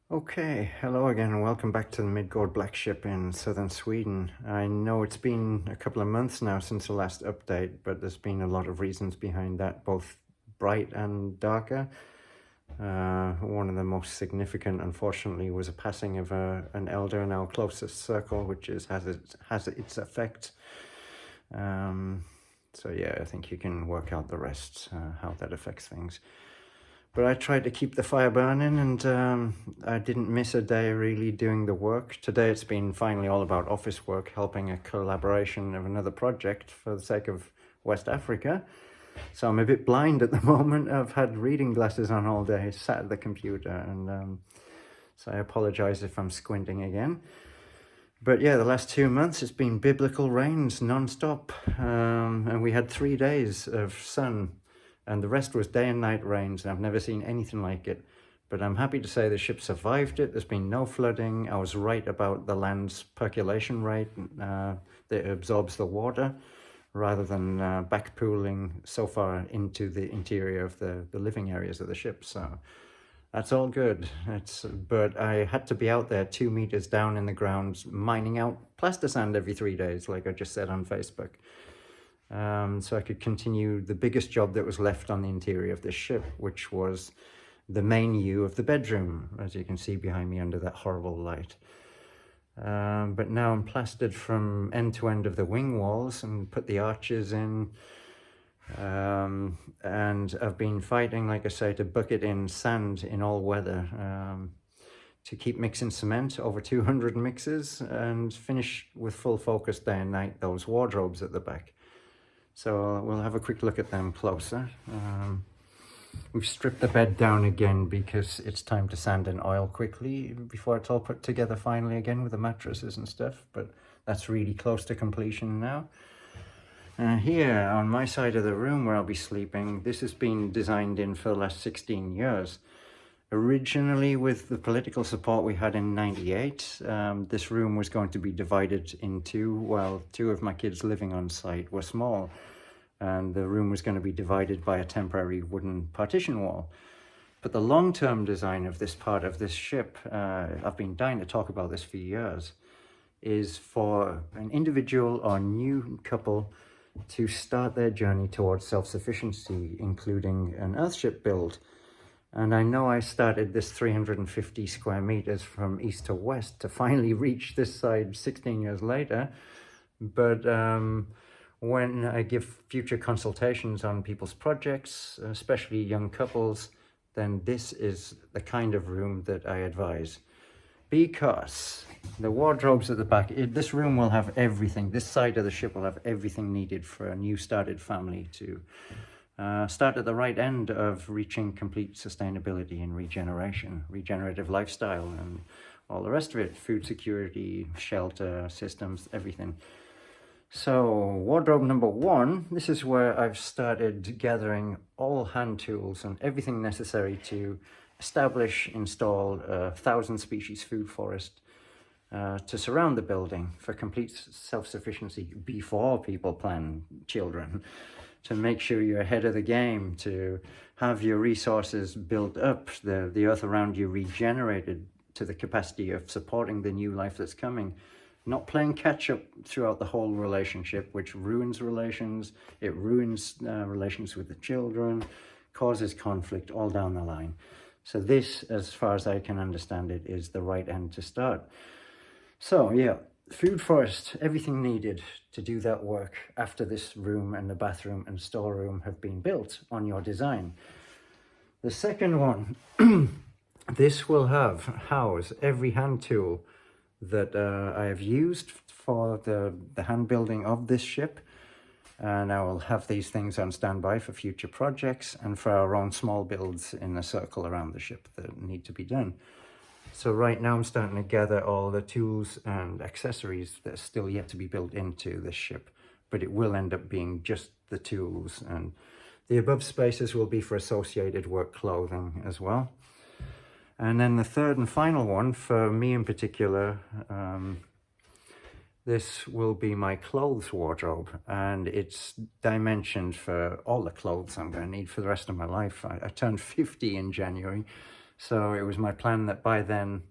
Okay, hello again and welcome back to the Midgård Blackship in southern Sweden. I know it's been a couple of months now since the last update, but there's been a lot of reasons behind that, both bright and darker. One of the most significant, unfortunately, was a passing of an elder in our closest circle, which has its effect. So yeah, I think you can work out the rest, how that affects things. But I tried to keep the fire burning, and I didn't miss a day really doing the work. Today it's been finally all about office work, helping a collaboration of another project for the sake of West Africa. So I'm a bit blind at the moment. I've had reading glasses on all day, sat at the computer, and so I apologize if I'm squinting again. But yeah, the last 2 months it's been biblical rains non-stop, and we had 3 days of sun, and the rest was day and night rains, and I've never seen anything like it. But I'm happy to say the ship survived it. There's been no flooding. I was right about the land's percolation rate that absorbs the water, rather than backpooling so far into the interior of the living areas of the ship. So that's all good. But I had to be out there 2 meters down in the ground, mining out plaster sand every 3 days, like I just said on Facebook. So I could continue the biggest job that was left on the interior of this ship, which was the main U of the bedroom, as you can see behind me under that horrible light. But now I'm plastered from end to end of the wing walls and put the arches in. And I've been fighting, like I say, to bucket in sand in all weather, to keep mixing cement, over 200 mixes, and finish with full focus day and night those wardrobes at the back. So we'll have a quick look at them closer. We've stripped the bed down again because it's time to sand and oil quickly before it's all put together finally again with the mattresses and stuff, but that's really close to completion now. Here on my side of the room where I'll be sleeping, this has been designed in for the last 16 years. Originally, with the political support we had in '98, this room was going to be divided in two, while two of my kids living on site were small, and the room was going to be divided by a temporary wooden partition wall. But the long-term design of this part of this ship, I've been dying to talk about this for years, is for an individual or new couple to start their journey towards self-sufficiency, including an earthship build. And I know I started this 350 square meters from east to west to finally reach this side 16 years later. But when I give future consultations on people's projects, especially young couples, then this is the kind of room that I advise. Because the wardrobes at the back, this room will have everything. This side of the ship will have everything needed for a new started family to start at the right end of reaching complete sustainability and regenerative lifestyle, and all the rest of it, food security, shelter, systems, everything. So wardrobe number one, this is where I've started gathering all hand tools and everything necessary to establish, install a 1,000 species food forest to surround the building for complete self-sufficiency before people plan children, to make sure you're ahead of the game, to have your resources built up, the earth around you regenerated to the capacity of supporting the new life that's coming. Not playing catch up throughout the whole relationship, which ruins relations, it ruins relations with the children, causes conflict all down the line. So this, as far as I can understand it, is the right end to start. So yeah, food forest, everything needed to do that work after this room and the bathroom and storeroom have been built on your design. The second one, this will house every hand tool that I have used for the hand building of this ship. And I will have these things on standby for future projects and for our own small builds in the circle around the ship that need to be done. So right now I'm starting to gather all the tools and accessories that are still yet to be built into this ship, but it will end up being just the tools, and the above spaces will be for associated work clothing as well. And then the third and final one, for me in particular, this will be my clothes wardrobe, and it's dimensioned for all the clothes I'm going to need for the rest of my life. I turned 50 in January, So it was my plan that by then,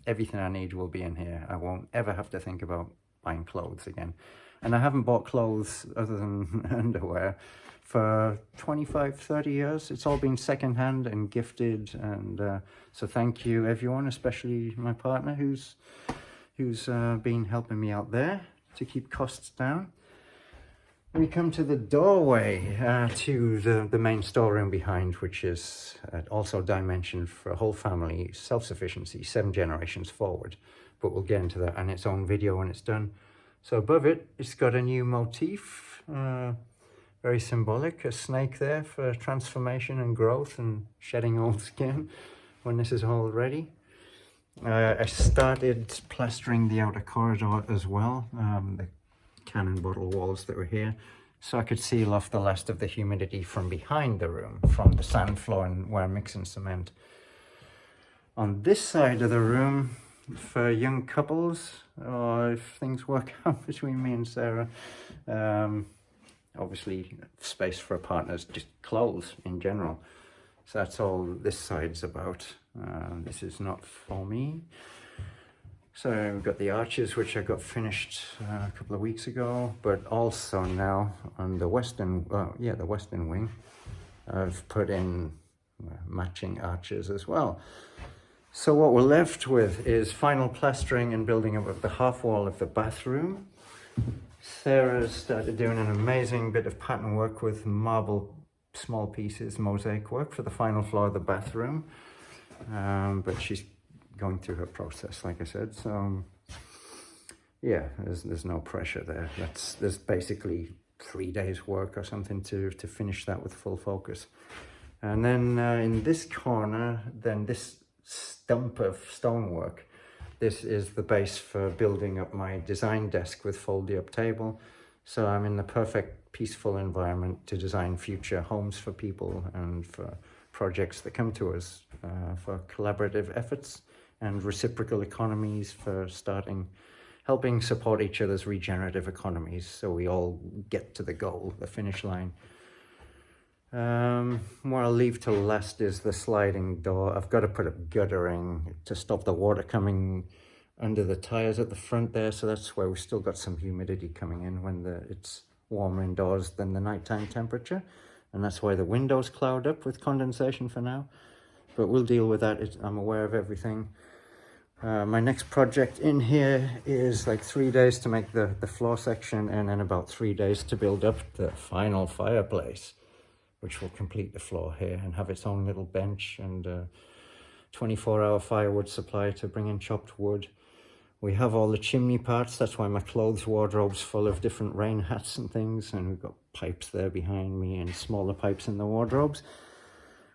everything I need will be in here. I won't ever have to think about buying clothes again. And I haven't bought clothes other than underwear for 25, 30 years. It's all been secondhand and gifted. And so thank you, everyone, especially my partner who's been helping me out there to keep costs down. We come to the doorway to the main storeroom behind, which is also dimensioned for a whole family, self-sufficiency, 7 generations forward. But we'll get into that in its own video when it's done. So above it, it's got a new motif, very symbolic, a snake there for transformation and growth and shedding old skin when this is all ready. I started plastering the outer corridor as well, the cannon bottle walls that were here, so I could seal off the last of the humidity from behind the room, from the sand floor and where I'm mixing cement. On this side of the room, for young couples, or if things work out between me and Sarah, obviously space for a partner's just clothes in general. So that's all this side's about. This is not for me. So we've got the arches, which I got finished a couple of weeks ago, but also now on the western, the western wing, I've put in matching arches as well. So what we're left with is final plastering and building up of the half wall of the bathroom. Sarah's started doing an amazing bit of pattern work with marble small pieces, mosaic work for the final floor of the bathroom. But she's going through her process, like I said. So yeah, there's no pressure there. There's basically 3 days work or something to finish that with full focus. And then in this corner, then this stump of stonework, this is the base for building up my design desk with foldy up table. So I'm in the perfect peaceful environment to design future homes for people and for projects that come to us, for collaborative efforts and reciprocal economies, for helping support each other's regenerative economies so we all get to the goal, the finish line. What I'll leave till last is the sliding door. I've got to put up guttering to stop the water coming under the tires at the front there, so that's where we've still got some humidity coming in when it's warmer indoors than the nighttime temperature, and that's why the windows cloud up with condensation for now, but we'll deal with that. I'm aware of everything. My next project in here is like 3 days to make the floor section, and then about 3 days to build up the final fireplace, which will complete the floor here and have its own little bench and 24-hour firewood supply to bring in chopped wood. We have all the chimney parts. That's why my clothes wardrobe's full of different rain hats and things, and we've got pipes there behind me and smaller pipes in the wardrobes.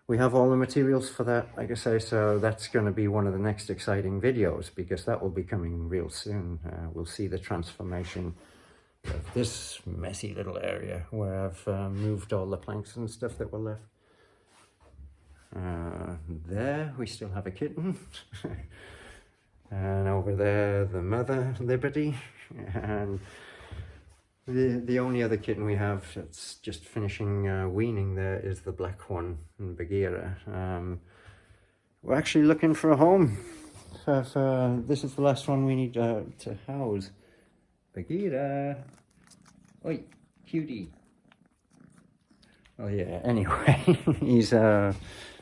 We have all the materials for that, like I say, so that's going to be one of the next exciting videos, because that will be coming real soon. We'll see the transformation of this messy little area where I've moved all the planks and stuff that were left. There we still have a kitten. And over there the mother, Liberty. And the only other kitten we have that's just finishing weaning there is the black one, Bagheera. We're actually looking for a home. This is the last one we need to house. Bagheera! Oi, cutie! Oh yeah, anyway, he's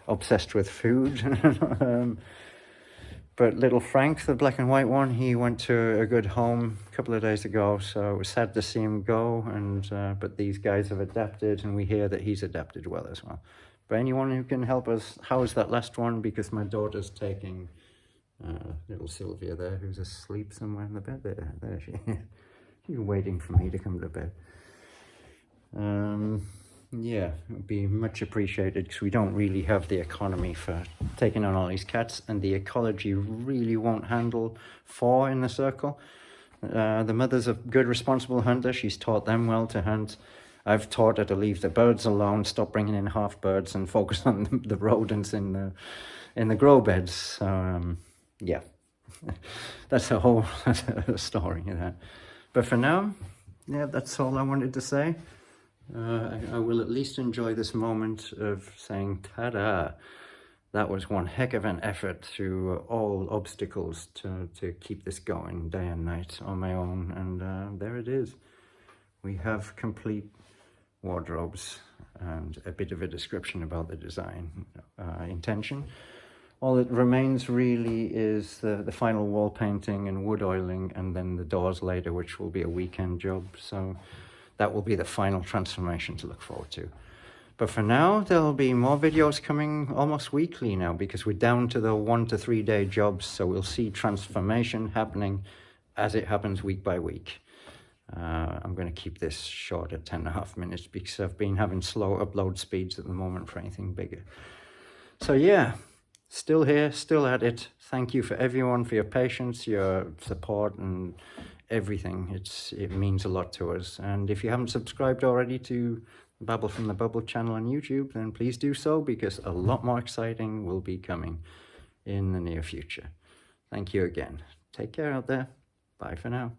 obsessed with food. But little Frank, the black and white one, he went to a good home a couple of days ago, so it was sad to see him go. But these guys have adapted, and we hear that he's adapted well as well. But anyone who can help us house that last one, because my daughter's taking little Sylvia there, who's asleep somewhere in the bed. There she is. She's waiting for me to come to bed. Yeah, it would be much appreciated, because we don't really have the economy for taking on all these cats, and the ecology really won't handle 4 in the circle. The mother's a good responsible hunter. She's taught them well to hunt. I've taught her to leave the birds alone, stop bringing in half birds, and focus on the rodents in the grow beds. So yeah, that's a whole story of that. But for now, yeah, that's all I wanted to say. I will at least enjoy this moment of saying ta-da that was one heck of an effort through all obstacles to keep this going day and night on my own. And there it is. We have complete wardrobes and a bit of a description about the design intention. All that remains really is the final wall painting and wood oiling, and then the doors later, which will be a weekend job. So that will be the final transformation to look forward to. But for now, there'll be more videos coming almost weekly now, because we're down to the 1 to 3 day jobs. So we'll see transformation happening as it happens week by week. I'm going to keep this short at 10.5 minutes because I've been having slow upload speeds at the moment for anything bigger. So yeah, still here, still at it. Thank you for everyone, for your patience, your support and everything. It means a lot to us. And if you haven't subscribed already to Babble from the Bubble channel on YouTube, then please do so, because a lot more exciting will be coming in the near future. Thank you again. Take care out there. Bye for now.